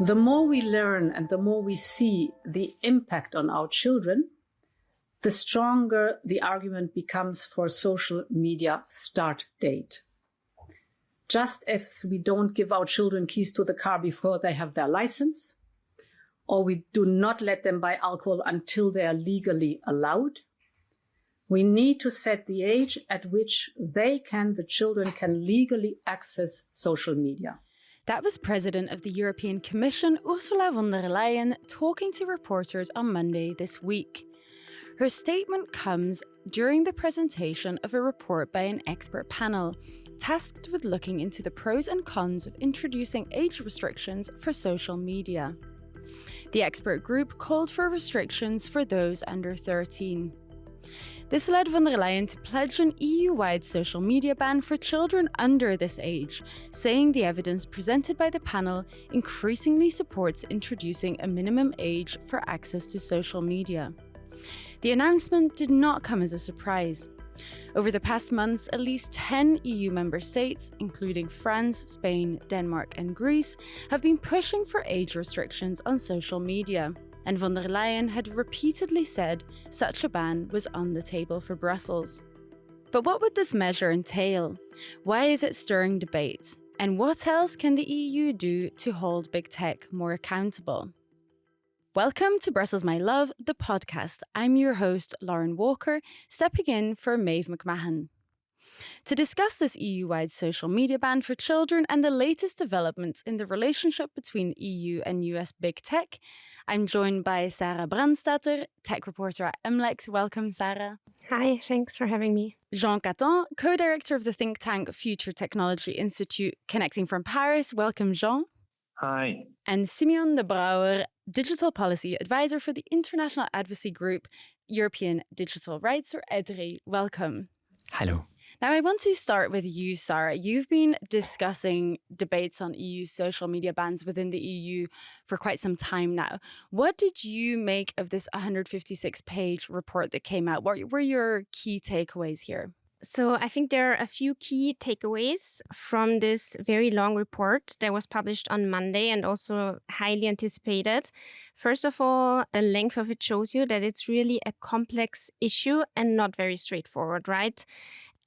The more we learn and the more we see the impact on our children, the stronger the argument becomes for social media start date. Just as we don't give our children keys to the car before they have their license, or we do not let them buy alcohol until they are legally allowed, we need to set the age at which the children can legally access social media. That was President of the European Commission, Ursula von der Leyen, talking to reporters on Monday this week. Her statement comes during the presentation of a report by an expert panel tasked with looking into the pros and cons of introducing age restrictions for social media. The expert group called for restrictions for those under 13. This led von der Leyen to pledge an EU-wide social media ban for children under this age, saying the evidence presented by the panel increasingly supports introducing a minimum age for access to social media. The announcement did not come as a surprise. Over the past months, at least 10 EU member states, including France, Spain, Denmark and Greece, have been pushing for age restrictions on social media. And von der Leyen had repeatedly said such a ban was on the table for Brussels. But what would this measure entail? Why is it stirring debate? And what else can the EU do to hold big tech more accountable? Welcome to Brussels My Love, the podcast. I'm your host, Lauren Walker, stepping in for Maeve McMahon. To discuss this EU-wide social media ban for children and the latest developments in the relationship between EU and US big tech, I'm joined by Sarah Brandstatter, tech reporter at MLEX. Welcome, Sarah. Hi, thanks for having me. Jean Caton, co-director of the think tank Future Technology Institute, connecting from Paris. Welcome, Jean. Hi. And Simeon de Brouwer, digital policy advisor for the international advocacy group European Digital Rights, or EDRI. Welcome. Hello. Now, I want to start with you, Sarah. You've been discussing debates on EU social media bans within the EU for quite some time now. What did you make of this 156-page report that came out? What were your key takeaways here? So I think there are a few key takeaways from this very long report that was published on Monday and also highly anticipated. First of all, the length of it shows you that it's really a complex issue and not very straightforward, right?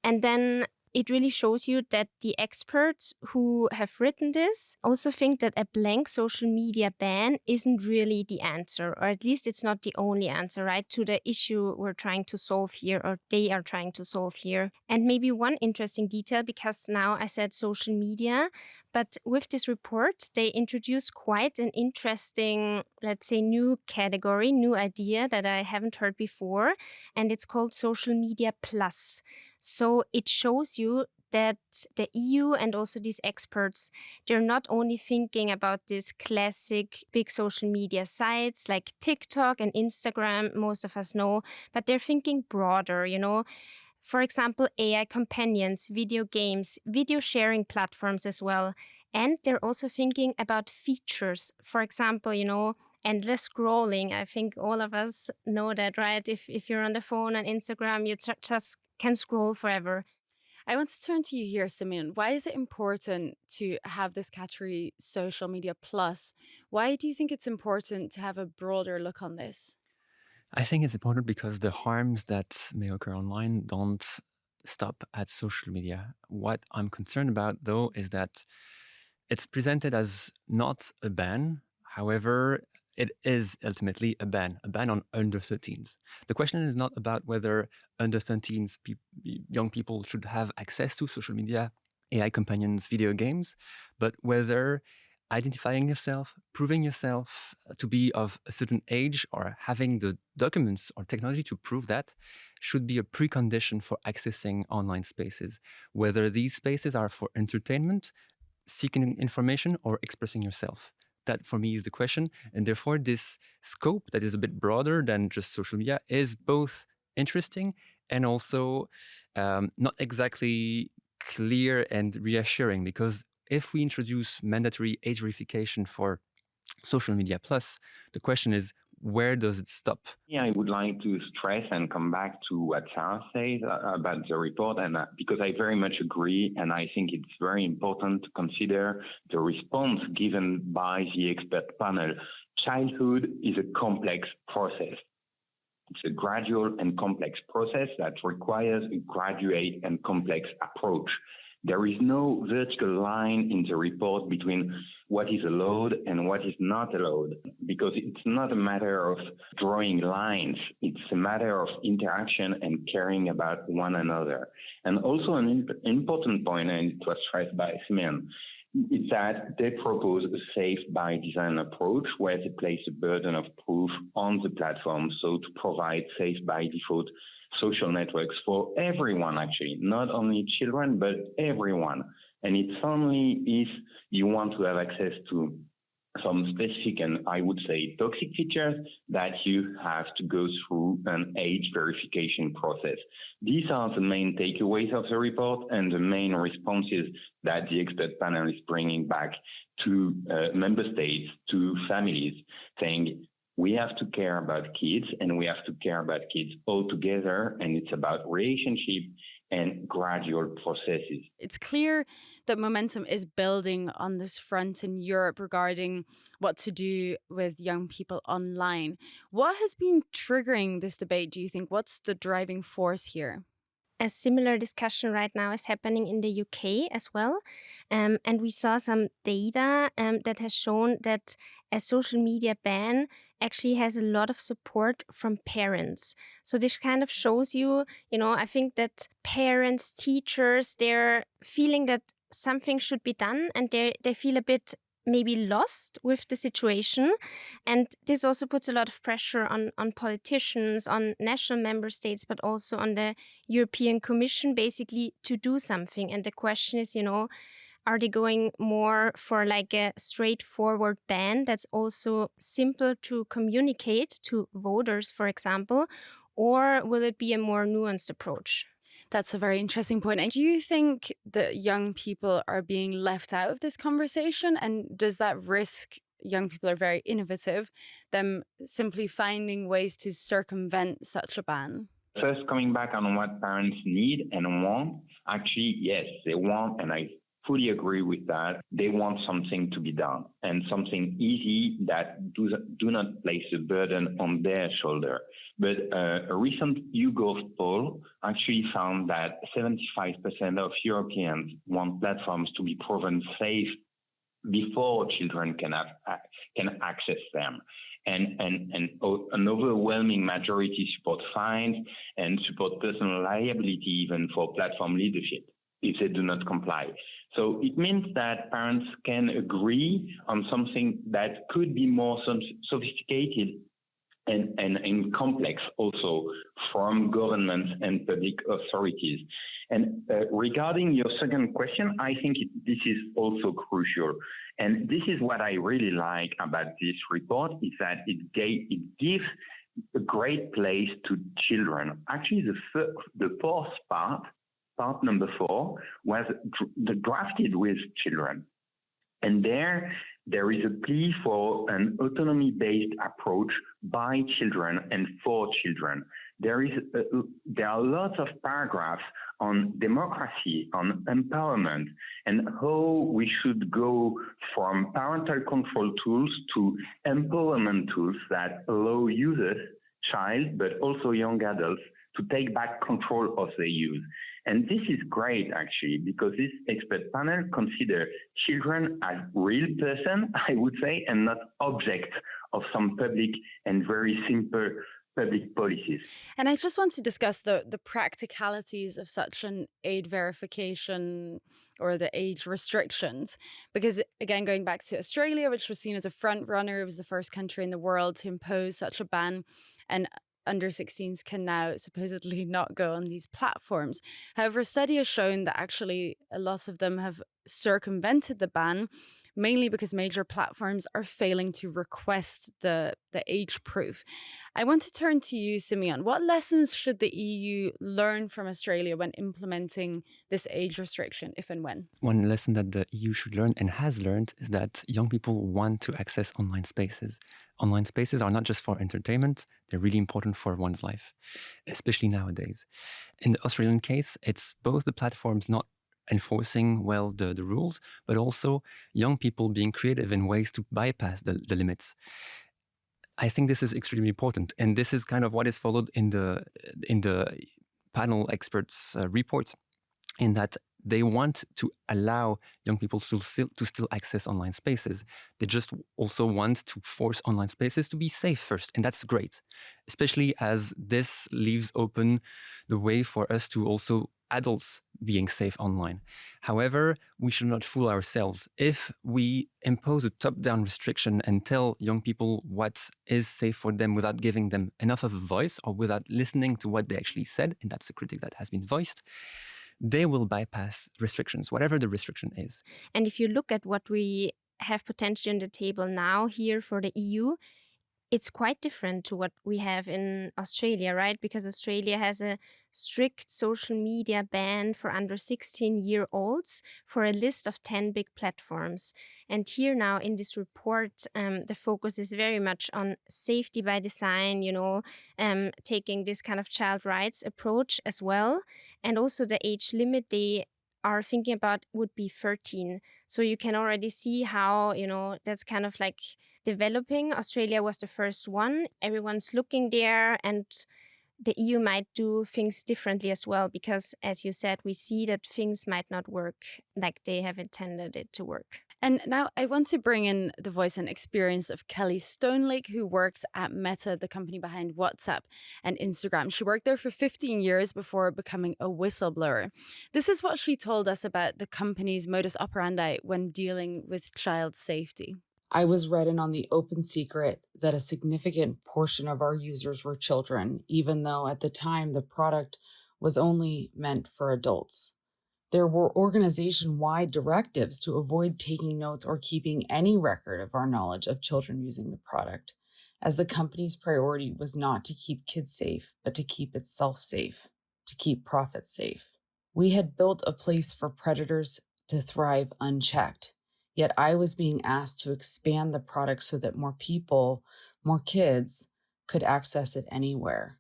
And then it really shows you that the experts who have written this also think that a blank social media ban isn't really the answer, or at least it's not the only answer, right, to the issue we're trying to solve here, or they are trying to solve here. And maybe one interesting detail, because now I said social media, but with this report, they introduce quite an interesting, let's say, new category, new idea that I haven't heard before, and it's called social media plus. So it shows you that the EU and also these experts, they're not only thinking about these classic big social media sites like TikTok and Instagram, most of us know, but they're thinking broader, you know. For example, AI companions, video games, video sharing platforms as well. And they're also thinking about features. For example, you know, endless scrolling. I think all of us know that, right? If you're on the phone on Instagram, you just can scroll forever. I want to turn to you here, Simeon. Why is it important to have this category social media plus? Why do you think it's important to have a broader look on this? I think it's important because the harms that may occur online don't stop at social media. What I'm concerned about, though, is that it's presented as not a ban. However, it is ultimately a ban on under 13s. The question is not about whether under 13s young people should have access to social media, AI companions, video games, but whether identifying yourself, proving yourself to be of a certain age, or having the documents or technology to prove that should be a precondition for accessing online spaces, whether these spaces are for entertainment, seeking information, or expressing yourself. That, for me, is the question. And therefore, this scope that is a bit broader than just social media is both interesting and also not exactly clear and reassuring, because if we introduce mandatory age verification for social media plus, the question is, where does it stop? Yeah, I would like to stress and come back to what Sarah says about the report, and because I very much agree, and I think it's very important to consider the response given by the expert panel. Childhood is a complex process. It's a gradual and complex process that requires a graduate and complex approach. There is no vertical line in the report between what is allowed and what is not allowed, because it's not a matter of drawing lines. It's a matter of interaction and caring about one another. And also an important point, and it was stressed by Simeon, is that they propose a safe by design approach where they place a burden of proof on the platform, so to provide safe by default social networks for everyone, actually, not only children, but everyone. And it's only if you want to have access to some specific and I would say toxic features that you have to go through an age verification process. These are the main takeaways of the report and the main responses that the expert panel is bringing back to member states, to families, saying we have to care about kids and we have to care about kids all together, and it's about relationship and gradual processes. It's clear that momentum is building on this front in Europe regarding what to do with young people online. What has been triggering this debate, do you think? What's the driving force here? A similar discussion right now is happening in the UK as well. And we saw some data that has shown that a social media ban actually has a lot of support from parents. So this kind of shows you, I think that parents, teachers, they're feeling that something should be done, and they feel a bit maybe lost with the situation. And this also puts a lot of pressure on politicians, on national member states, but also on the European Commission, basically to do something. And the question is, are they going more for like a straightforward ban that's also simple to communicate to voters, for example, or will it be a more nuanced approach? That's a very interesting point. And do you think that young people are being left out of this conversation? And does that risk, young people are very innovative, them simply finding ways to circumvent such a ban? First, coming back on what parents need and want, actually, yes, they want, and I fully agree with that. They want something to be done and something easy that do not place a burden on their shoulder. But a recent YouGov poll actually found that 75% of Europeans want platforms to be proven safe before children can access them. And an overwhelming majority support fines and support personal liability even for platform leadership if they do not comply. So it means that parents can agree on something that could be more sophisticated and complex also from governments and public authorities. And regarding your second question, I think this is also crucial. And this is what I really like about this report, is that it gives a great place to children. Actually, the fourth part number 4, was drafted with children. And there is a plea for an autonomy-based approach by children and for children. There are lots of paragraphs on democracy, on empowerment, and how we should go from parental control tools to empowerment tools that allow users, child, but also young adults, to take back control of their use. And this is great, actually, because this expert panel considers children as real person, I would say, and not objects of some public and very simple public policies. And I just want to discuss the practicalities of such an age verification or the age restrictions, because again, going back to Australia, which was seen as a front runner, it was the first country in the world to impose such a ban, and under 16s can now supposedly not go on these platforms. However, a study has shown that actually a lot of them have circumvented the ban, mainly because major platforms are failing to request the age proof. I want to turn to you, Simeon. What lessons should the EU learn from Australia when implementing this age restriction, if and when? One lesson that the EU should learn and has learned is that young people want to access online spaces. Online spaces are not just for entertainment, they're really important for one's life, especially nowadays. In the Australian case, it's both the platforms not enforcing well the rules, but also young people being creative in ways to bypass the limits. I think this is extremely important, and this is kind of what is followed in the panel experts report, in that they want to allow young people to still access online spaces. They just also want to force online spaces to be safe first, and that's great, especially as this leaves open the way for us to also adults being safe online. However, we should not fool ourselves. If we impose a top-down restriction and tell young people what is safe for them without giving them enough of a voice or without listening to what they actually said, and that's a critique that has been voiced, they will bypass restrictions, whatever the restriction is. And if you look at what we have potentially on the table now here for the EU, it's quite different to what we have in Australia, right? Because Australia has a strict social media ban for under 16-year-olds for a list of 10 big platforms. And here now in this report, the focus is very much on safety by design, taking this kind of child rights approach as well. And also the age limit they are thinking about would be 13. So you can already see how, that's kind of like developing. Australia was the first one. Everyone's looking there, and the EU might do things differently as well, because as you said, we see that things might not work like they have intended it to work. And now I want to bring in the voice and experience of Kelly Stonelake, who worked at Meta, the company behind WhatsApp and Instagram. She worked there for 15 years before becoming a whistleblower. This is what she told us about the company's modus operandi when dealing with child safety. I was read in on the open secret that a significant portion of our users were children, even though at the time the product was only meant for adults. There were organization-wide directives to avoid taking notes or keeping any record of our knowledge of children using the product, as the company's priority was not to keep kids safe, but to keep itself safe, to keep profits safe. We had built a place for predators to thrive unchecked. Yet I was being asked to expand the product so that more people, more kids, could access it anywhere.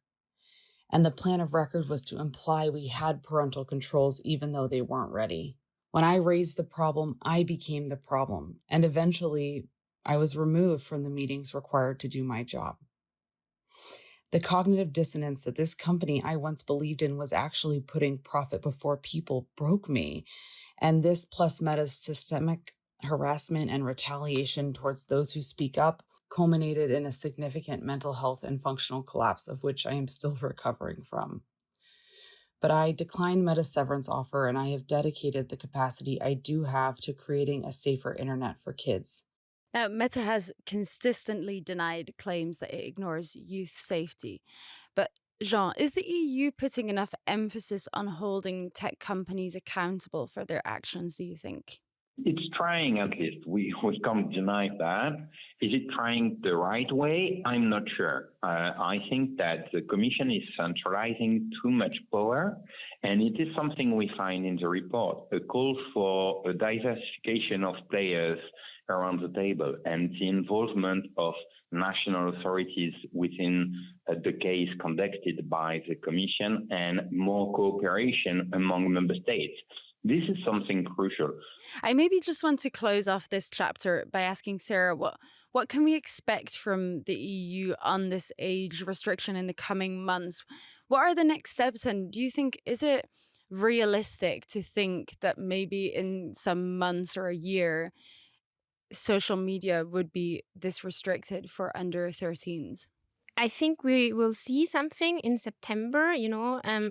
And the plan of record was to imply we had parental controls even though they weren't ready. When I raised the problem, I became the problem. And eventually, I was removed from the meetings required to do my job. The cognitive dissonance that this company I once believed in was actually putting profit before people broke me. And this, plus Meta's systemic harassment and retaliation towards those who speak up, culminated in a significant mental health and functional collapse, of which I am still recovering from. But I declined Meta's severance offer, and I have dedicated the capacity I do have to creating a safer internet for kids. Now, Meta has consistently denied claims that it ignores youth safety. But Jean, is the EU putting enough emphasis on holding tech companies accountable for their actions, do you think? It's trying, at least. We can't deny that. Is it trying the right way? I'm not sure. I think that the Commission is centralizing too much power, and it is something we find in the report, a call for a diversification of players around the table and the involvement of national authorities within the case conducted by the Commission and more cooperation among member states. This is something crucial. I maybe just want to close off this chapter by asking Sarah, what can we expect from the EU on this age restriction in the coming months? What are the next steps? And do you think, is it realistic to think that maybe in some months or a year, social media would be this restricted for under 13s? I think we will see something in September,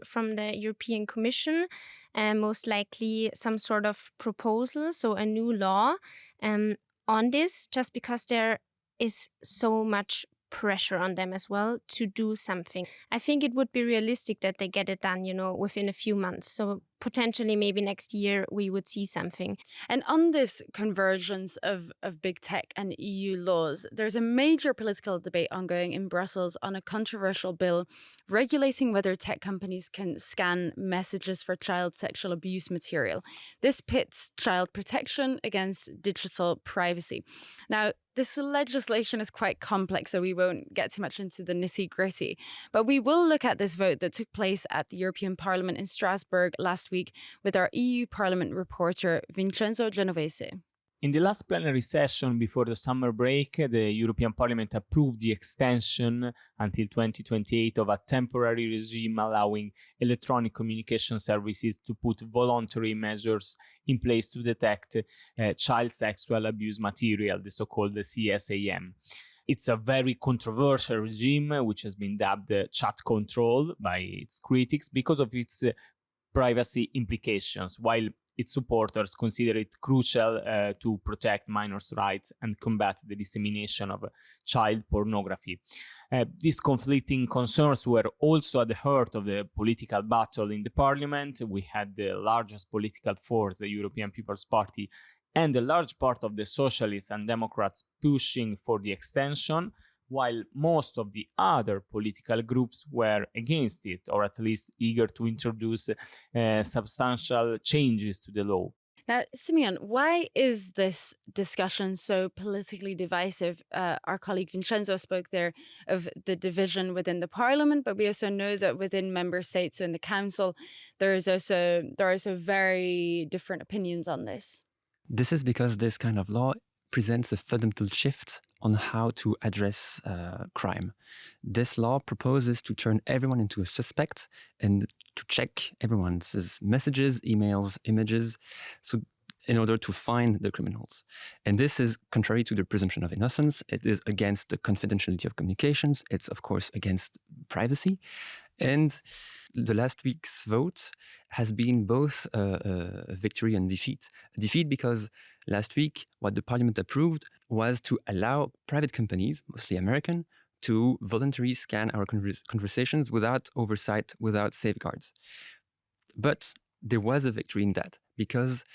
from the European Commission, most likely some sort of proposal, so a new law on this, just because there is so much pressure on them as well to do something. I think it would be realistic that they get it done, within a few months. So potentially maybe next year we would see something. And on this convergence of big tech and EU laws, there's a major political debate ongoing in Brussels on a controversial bill regulating whether tech companies can scan messages for child sexual abuse material. This pits child protection against digital privacy. Now, this legislation is quite complex, so we won't get too much into the nitty-gritty. But we will look at this vote that took place at the European Parliament in Strasbourg last week with our EU Parliament reporter Vincenzo Genovese. In the last plenary session before the summer break, the European Parliament approved the extension until 2028 of a temporary regime allowing electronic communication services to put voluntary measures in place to detect child sexual abuse material, the so-called CSAM. It's a very controversial regime, which has been dubbed chat control by its critics because of its privacy implications, while its supporters consider it crucial to protect minors' rights and combat the dissemination of child pornography. These conflicting concerns were also at the heart of the political battle in the parliament. We had the largest political force, the European People's Party, and a large part of the Socialists and Democrats pushing for the extension, while most of the other political groups were against it, or at least eager to introduce substantial changes to the law. Now, Simeon, why is this discussion so politically divisive? Our colleague Vincenzo spoke there of the division within the parliament, but we also know that within member states, so in the council, there are also very different opinions on this. This is because this kind of law presents a fundamental shift on how to address crime. This law proposes to turn everyone into a suspect and to check everyone's messages, emails, images, so in order to find the criminals. And this is contrary to the presumption of innocence. It is against the confidentiality of communications. It's, of course, against privacy. And the last week's vote has been both a victory and defeat. A defeat because last week, what the parliament approved was to allow private companies, mostly American, to voluntarily scan our conversations without oversight, without safeguards. But there was a victory in that because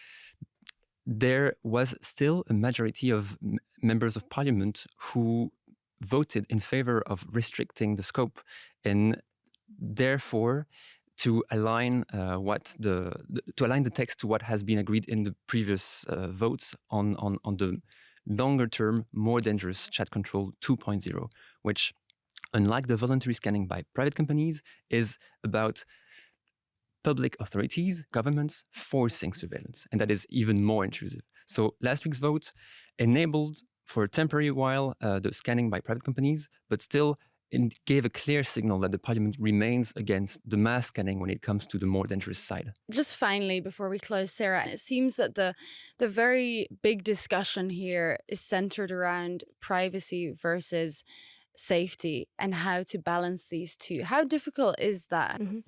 there was still a majority of members of parliament who voted in favor of restricting the scope and therefore to align the text to what has been agreed in the previous votes on the longer term, more dangerous chat control 2.0, which, unlike the voluntary scanning by private companies, is about public authorities, governments forcing surveillance, and that is even more intrusive. So last week's vote enabled for a temporary while the scanning by private companies, but still it gave a clear signal that the parliament remains against the mass scanning when it comes to the more dangerous side. Just finally, before we close, Sarah, it seems that the very big discussion here is centered around privacy versus safety and how to balance these two. How difficult is that? Mm-hmm.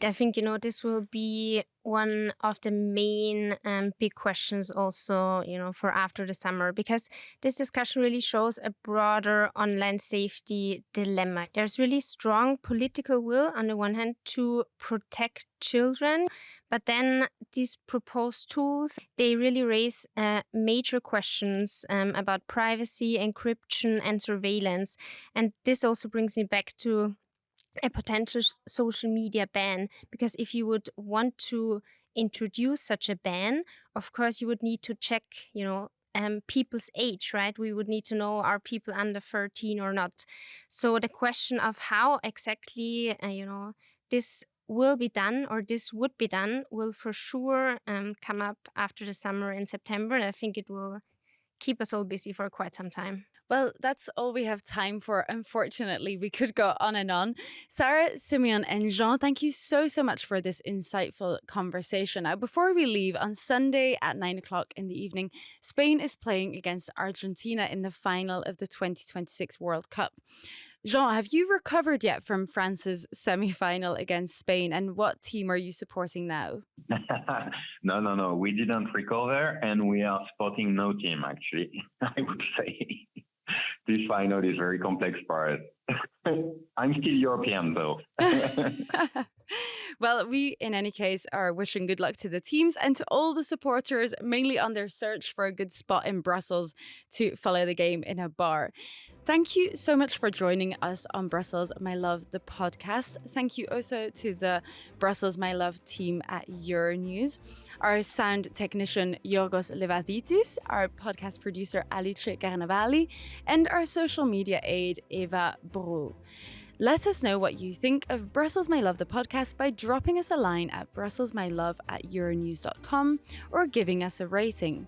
I think, this will be one of the main big questions also, for after the summer, because this discussion really shows a broader online safety dilemma. There's really strong political will on the one hand to protect children, but then these proposed tools, they really raise major questions about privacy, encryption, and surveillance. And this also brings me back to a potential social media ban, because if you would want to introduce such a ban, of course you would need to check, people's age, right? We would need to know, are people under 13 or not? So the question of how exactly, this will be done or this would be done will for sure come up after the summer in September. And I think it will keep us all busy for quite some time. Well, that's all we have time for. Unfortunately, we could go on and on. Sarah, Simeon, and Jean, thank you so much for this insightful conversation. Now, before we leave, on Sunday at 9:00 in the evening, Spain is playing against Argentina in the final of the 2026 World Cup. Jean, have you recovered yet from France's semi-final against Spain? And what team are you supporting now? No. We didn't recover, and we are supporting no team, actually, I would say. This final is very complex for us. I'm still European, though. Well, we, in any case, are wishing good luck to the teams and to all the supporters, mainly on their search for a good spot in Brussels to follow the game in a bar. Thank you so much for joining us on Brussels, My Love, the podcast. Thank you also to the Brussels, My Love team at Euronews, our sound technician Yorgos Levadidis, our podcast producer Alice Carnavali, and our social media aide Eva Brou. Let us know what you think of Brussels, My Love, the podcast by dropping us a line at brusselsmylove@euronews.com or giving us a rating.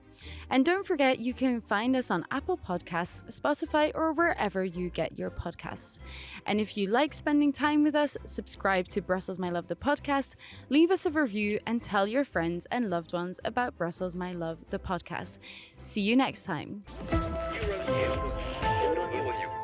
And don't forget, you can find us on Apple Podcasts, Spotify, or wherever you get your podcasts. And if you like spending time with us, subscribe to Brussels, My Love, the podcast, leave us a review, and tell your friends and loved ones about Brussels, My Love, the podcast. See you next time. Euronews.